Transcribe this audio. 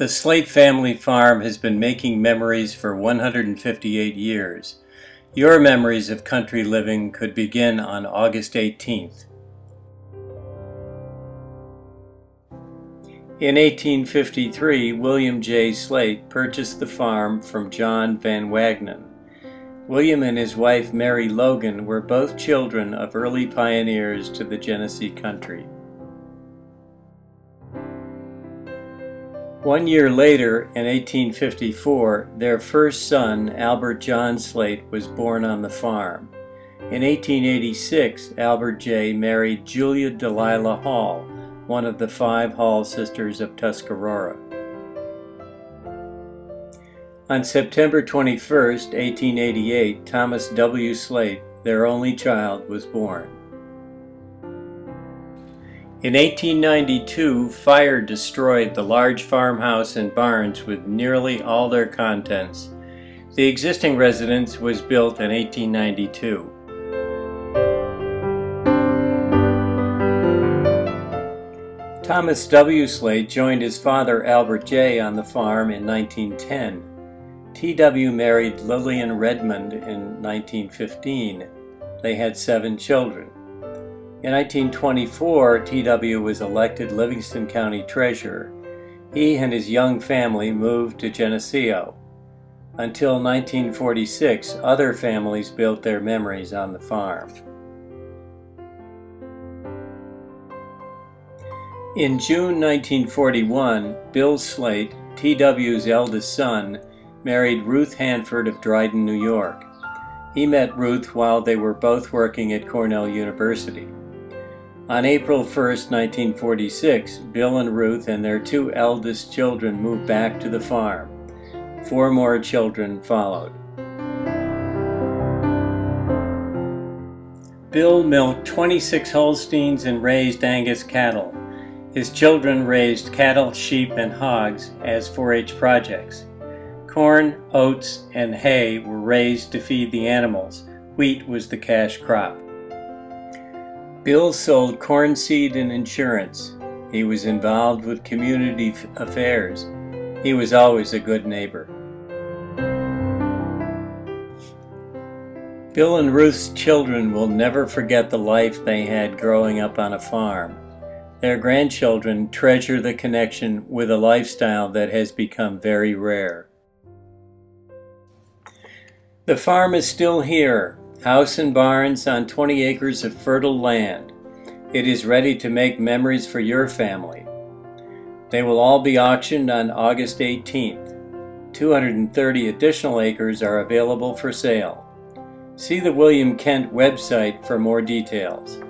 The Slaight family farm has been making memories for 158 years. Your memories of country living could begin on August 18th. In 1853, William J. Slaight purchased the farm from John Van Wagenen. William and his wife Mary Logan were both children of early pioneers to the Genesee country. 1 year later, in 1854, their first son, Albert John Slaight, was born on the farm. In 1886, Albert J. married Julia Delilah Hall, one of the 5 Hall sisters of Tuscarora. On September 21, 1888, Thomas W. Slaight, their only child, was born. In 1892, fire destroyed the large farmhouse and barns with nearly all their contents. The existing residence was built in 1892. Thomas W. Slaight joined his father Albert J. on the farm in 1910. T.W. married Lillian Redmond in 1915. They had 7 children. In 1924, T.W. was elected Livingston County Treasurer. He and his young family moved to Geneseo. Until 1946, other families built their memories on the farm. In June 1941, Bill Slaight, T.W.'s eldest son, married Ruth Hanford of Dryden, New York. He met Ruth while they were both working at Cornell University. On April 1, 1946, Bill and Ruth and their 2 eldest children moved back to the farm. 4 more children followed. Bill milked 26 Holsteins and raised Angus cattle. His children raised cattle, sheep, and hogs as 4-H projects. Corn, oats, and hay were raised to feed the animals. Wheat was the cash crop. Bill sold corn seed and insurance. He was involved with community affairs. He was always a good neighbor. Bill and Ruth's children will never forget the life they had growing up on a farm. Their grandchildren treasure the connection with a lifestyle that has become very rare. The farm is still here. House and barns on 20 acres of fertile land. It is ready to make memories for your family. They will all be auctioned on August 18th. 230 additional acres are available for sale. See the William Kent website for more details.